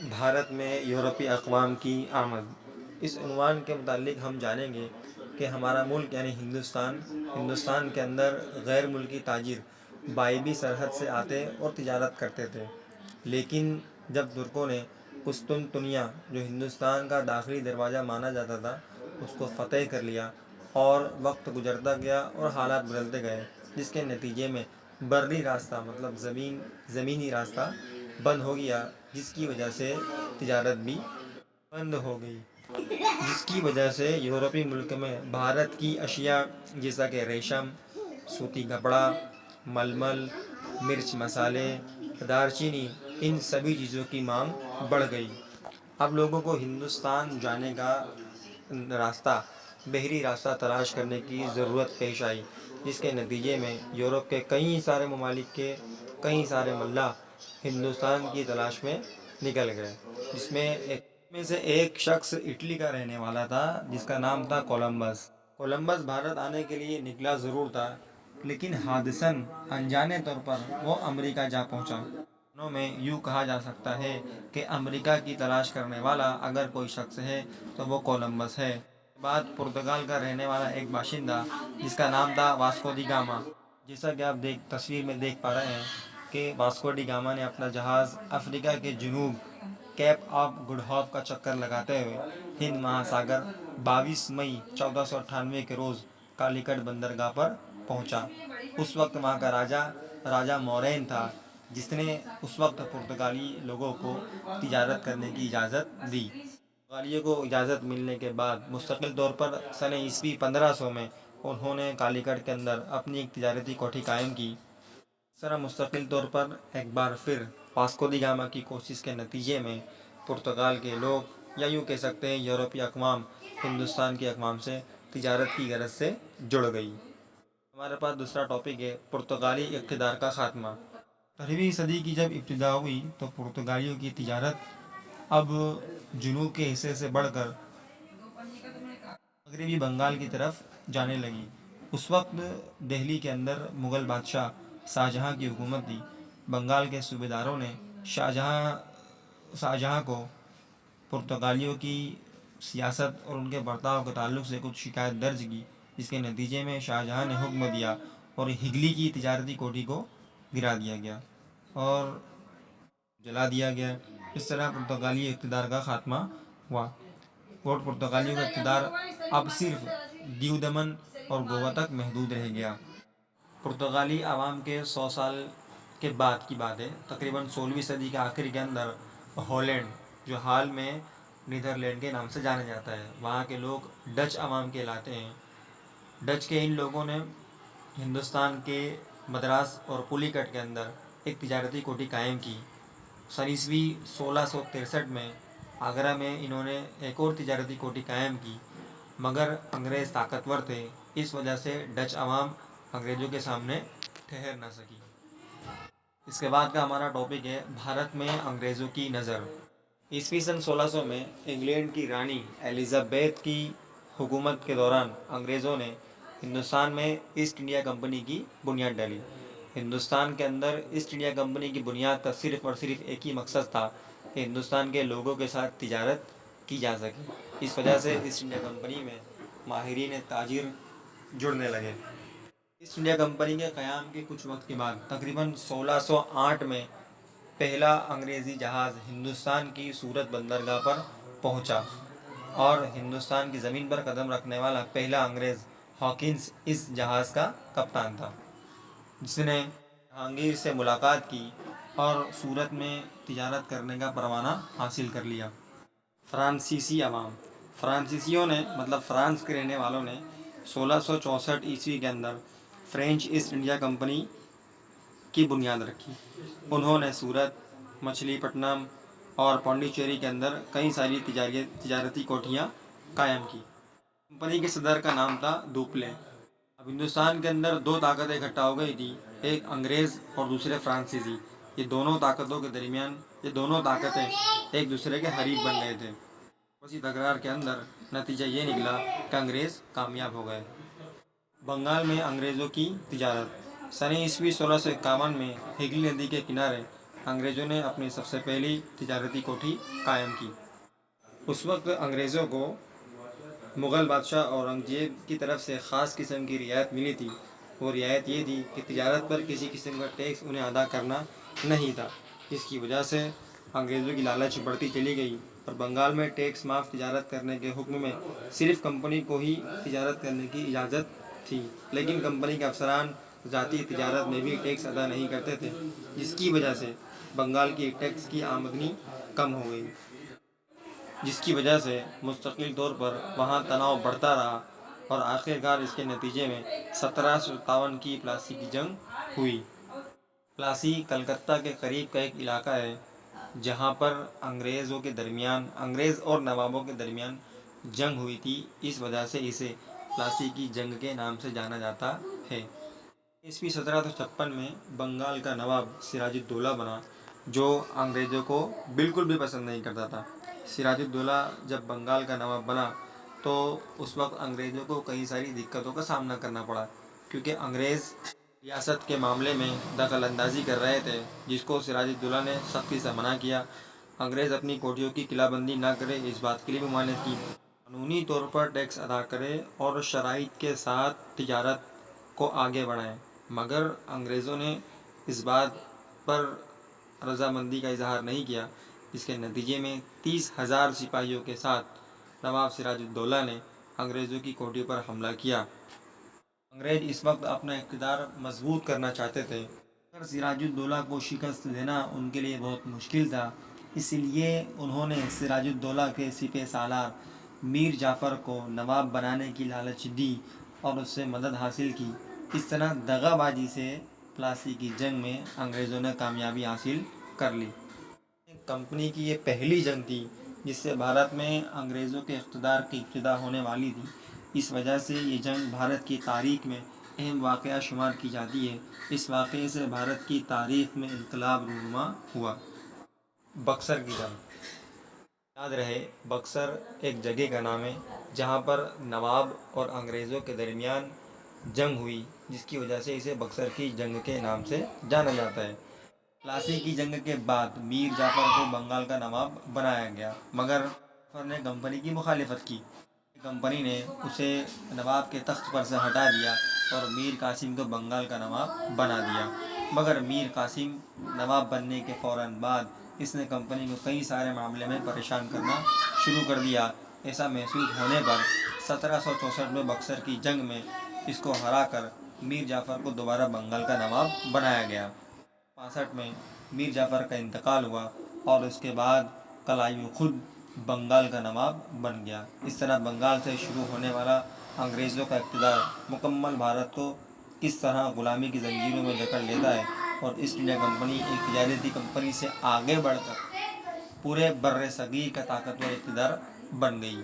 بھارت میں یورپی اقوام کی آمد، اس عنوان کے متعلق ہم جانیں گے کہ ہمارا ملک یعنی ہندوستان کے اندر غیر ملکی تاجر بائبی سرحد سے آتے اور تجارت کرتے تھے، لیکن جب ترکوں نے قسطنطنیہ جو ہندوستان کا داخلی دروازہ مانا جاتا تھا اس کو فتح کر لیا، اور وقت گزرتا گیا اور حالات بدلتے گئے، جس کے نتیجے میں بری راستہ مطلب زمینی راستہ بند ہو گیا، جس کی وجہ سے تجارت بھی بند ہو گئی، جس کی وجہ سے یورپی ملک میں بھارت کی اشیاء جیسا کہ ریشم، سوتی کپڑا، ململ، مرچ مسالے، دارچینی، ان سبھی چیزوں کی مانگ بڑھ گئی۔ اب لوگوں کو ہندوستان جانے کا راستہ، بحری راستہ تلاش کرنے کی ضرورت پیش آئی، جس کے نتیجے میں یورپ کے کئی سارے ممالک کے کئی سارے ملاح ہندوستان کی تلاش میں نکل گئے، جس میں سے ایک شخص اٹلی کا رہنے والا تھا جس کا نام تھا کولمبس بھارت آنے کے لیے نکلا ضرور تھا، لیکن حادثاً انجانے طور پر وہ امریکہ جا پہنچا۔ دونوں میں یوں کہا جا سکتا ہے کہ امریکہ کی تلاش کرنے والا اگر کوئی شخص ہے تو وہ کولمبس ہے۔ اس کے بعد پرتگال کا رہنے والا ایک باشندہ جس کا نام تھا واسکو دی گاما، جیسا کہ آپ تصویر میں دیکھ پا رہے ہیں کہ واسکو ڈی گاما نے اپنا جہاز افریقہ کے جنوب کیپ آف گڈ ہوپ کا چکر لگاتے ہوئے ہند مہاساگر 22 مئی 1498 کے روز کالیکٹ بندرگاہ پر پہنچا۔ اس وقت وہاں کا راجہ مورین تھا، جس نے اس وقت پرتگالی لوگوں کو تجارت کرنے کی اجازت دی۔ پرتگالیوں کو اجازت ملنے کے بعد مستقل طور پر سنہ عیسوی 1500 میں انہوں نے کالیکٹ کے اندر اپنی ایک تجارتی کوٹھی قائم کی۔ اس طرح مستقل طور پر ایک بار پھر واسکو دی گاما کی کوشش کے نتیجے میں پرتگال کے لوگ، یا یوں کہہ سکتے ہیں یورپی اقوام، ہندوستان کے اقوام سے تجارت کی غرض سے جڑ گئی۔ ہمارے پاس دوسرا ٹاپک ہے پرتگالی اقتدار کا خاتمہ۔ 18ویں صدی کی جب ابتدا ہوئی تو پرتگالیوں کی تجارت اب جنوب کے حصے سے بڑھ کر مغربی بنگال کی طرف جانے لگی۔ اس وقت دہلی کے اندر مغل بادشاہ شاہجہاں کی حکومت تھی۔ بنگال کے صوبیداروں نے شاہجہاں کو پرتگالیوں کی سیاست اور ان کے برتاؤ کے تعلق سے کچھ شکایت درج کی، جس کے نتیجے میں شاہجہاں نے حکم دیا اور ہگلی کی تجارتی کوٹھی کو گرا دیا گیا اور جلا دیا گیا۔ اس طرح پرتگالی اقتدار کا خاتمہ ہوا اور پرتگالیوں کا اقتدار اب صرف دیو دمن اور گوا تک محدود رہ گیا۔ پرتگالی عوام کے 100 سال کے بعد کی بات ہے، تقریباً 16ویں صدی کے آخر کے اندر ہالینڈ، جو حال میں نیدرلینڈ کے نام سے جانا جاتا ہے، وہاں کے لوگ ڈچ عوام کہلاتے ہیں۔ ڈچ کے ان لوگوں نے ہندوستان کے مدراس اور پولیکٹ کے اندر ایک تجارتی کوٹھی قائم کی۔ سن عیسوی 1663 میں آگرہ میں انہوں نے ایک اور تجارتی کوٹھی قائم کی، مگر انگریز طاقتور تھے، اس وجہ سے ڈچ عوام انگریزوں کے سامنے ٹھہر نہ سکی۔ اس کے بعد کا ہمارا ٹاپک ہے بھارت میں انگریزوں کی نظر۔ عیسوی سن 1600 میں انگلینڈ کی رانی ایلزابیتھ کی حکومت کے دوران انگریزوں نے ہندوستان میں ایسٹ انڈیا کمپنی کی بنیاد ڈالی۔ ہندوستان کے اندر ایسٹ انڈیا کمپنی کی بنیاد کا صرف اور صرف ایک ہی مقصد تھا کہ ہندوستان کے لوگوں کے ساتھ تجارت کی جا سکے۔ اس وجہ سے ایسٹ انڈیا کمپنی میں ماہرین تاجر جڑنے لگے۔ ایسٹ انڈیا کمپنی کے قیام کے کچھ وقت کے بعد تقریباً 1608 میں پہلا انگریزی جہاز ہندوستان کی سورت بندرگاہ پر پہنچا اور ہندوستان کی زمین پر قدم رکھنے والا پہلا انگریز ہاکنس اس جہاز کا کپتان تھا، جس نے جہانگیر سے ملاقات کی اور سورت میں تجارت کرنے کا پروانہ حاصل کر لیا۔ فرانسیسی عوام، فرانسیسیوں نے مطلب فرانس کے رہنے والوں نے 1664 عیسوی کے اندر فرینچ ایسٹ انڈیا کمپنی کی بنیاد رکھی۔ انہوں نے سورت، مچھلی پٹنم اور پانڈیچیری کے اندر کئی ساری تجارتی کوٹھیاں قائم کی۔ کمپنی کے صدر کا نام تھا دوپلے۔ اب ہندوستان کے اندر دو طاقتیں اکٹھا ہو گئی تھی، ایک انگریز اور دوسرے فرانسیسی۔ یہ دونوں طاقتیں ایک دوسرے کے حریف بن گئے تھے۔ اسی تکرار کے اندر نتیجہ یہ نکلا کہ انگریز کامیاب ہو گئے۔ بنگال میں انگریزوں کی تجارت۔ سنہ عیسوی 1651 میں ہگلی ندی کے کنارے انگریزوں نے اپنی سب سے پہلی تجارتی کوٹھی قائم کی۔ اس وقت انگریزوں کو مغل بادشاہ اورنگزیب کی طرف سے خاص قسم کی رعایت ملی تھی۔ وہ رعایت یہ تھی کہ تجارت پر کسی قسم کا ٹیکس انہیں ادا کرنا نہیں تھا، جس کی وجہ سے انگریزوں کی لالچ بڑھتی چلی گئی اور بنگال میں ٹیکس معاف تجارت کرنے کے حکم میں صرف کمپنی کو ہی تجارت کرنے کی اجازت تھی، لیکن کمپنی کے افسران ذاتی تجارت میں بھی ٹیکس ادا نہیں کرتے تھے، جس کی وجہ سے بنگال کی ٹیکس کی آمدنی کم ہو گئی، جس کی وجہ سے مستقل طور پر وہاں تناؤ بڑھتا رہا اور آخرکار اس کے نتیجے میں 1757 کی پلاسی کی جنگ ہوئی۔ پلاسی کلکتہ کے قریب کا ایک علاقہ ہے جہاں پر انگریز اور نوابوں کے درمیان جنگ ہوئی تھی، اس وجہ سے اسے پلاسی کی جنگ کے نام سے جانا جاتا ہے۔ عیسوی 1756 میں بنگال کا نواب سراج الدولہ بنا، جو انگریزوں کو بالکل بھی پسند نہیں کرتا تھا۔ سراج الدولہ جب بنگال کا نواب بنا تو اس وقت انگریزوں کو کئی ساری دقتوں کا سامنا کرنا پڑا، کیونکہ انگریز ریاست کے معاملے میں دخل اندازی کر رہے تھے، جس کو سراج الدولہ نے سختی سے منع کیا۔ انگریز اپنی کوٹھیوں کی قلعہ بندی نہ کرے، اس بات کے لیے ممانعت کی، قانونی طور پر ٹیکس ادا کرے اور شرائط کے ساتھ تجارت کو آگے بڑھائیں، مگر انگریزوں نے اس بات پر رضامندی کا اظہار نہیں کیا، جس کے نتیجے میں 30,000 سپاہیوں کے ساتھ نواب سراج الدولہ نے انگریزوں کی کوٹھی پر حملہ کیا۔ انگریز اس وقت اپنا اقتدار مضبوط کرنا چاہتے تھے، مگر سراج الدولہ کو شکست دینا ان کے لیے بہت مشکل تھا، اس لیے انہوں نے سراج الدولہ کے سپہ سالار میر جعفر کو نواب بنانے کی لالچ دی اور اس سے مدد حاصل کی۔ اس طرح دغا بازی سے پلاسی کی جنگ میں انگریزوں نے کامیابی حاصل کر لی۔ کمپنی کی یہ پہلی جنگ تھی جس سے بھارت میں انگریزوں کے اقتدار کی ابتدا ہونے والی تھی، اس وجہ سے یہ جنگ بھارت کی تاریخ میں اہم واقعہ شمار کی جاتی ہے۔ اس واقعے سے بھارت کی تاریخ میں انقلاب رونما ہوا۔ بکسر کی جنگ، یاد رہے بکسر ایک جگہ کا نام ہے جہاں پر نواب اور انگریزوں کے درمیان جنگ ہوئی، جس کی وجہ سے اسے بکسر کی جنگ کے نام سے جانا جاتا ہے۔ پلاسی کی جنگ کے بعد میر جعفر کو بنگال کا نواب بنایا گیا، مگر جعفر نے کمپنی کی مخالفت کی۔ کمپنی نے اسے نواب کے تخت پر سے ہٹا دیا اور میر قاسم کو بنگال کا نواب بنا دیا، مگر میر قاسم نواب بننے کے فوراً بعد اس نے کمپنی کو کئی سارے معاملے میں پریشان کرنا شروع کر دیا۔ ایسا محسوس ہونے پر 1764 میں بکسر کی جنگ میں اس کو ہرا کر میر جعفر کو دوبارہ بنگال کا نواب بنایا گیا۔ 65 میں میر جعفر کا انتقال ہوا اور اس کے بعد قلایو خود بنگال کا نواب بن گیا۔ اس طرح بنگال سے شروع ہونے والا انگریزوں کا اقتدار مکمل بھارت کو کس طرح غلامی کی زنجیروں میں جکڑ لیتا ہے، اور اس انڈیا کمپنی ایک تجارتی کمپنی سے آگے بڑھ کر پورے بر صغیر کا طاقتور اقتدار بن گئی۔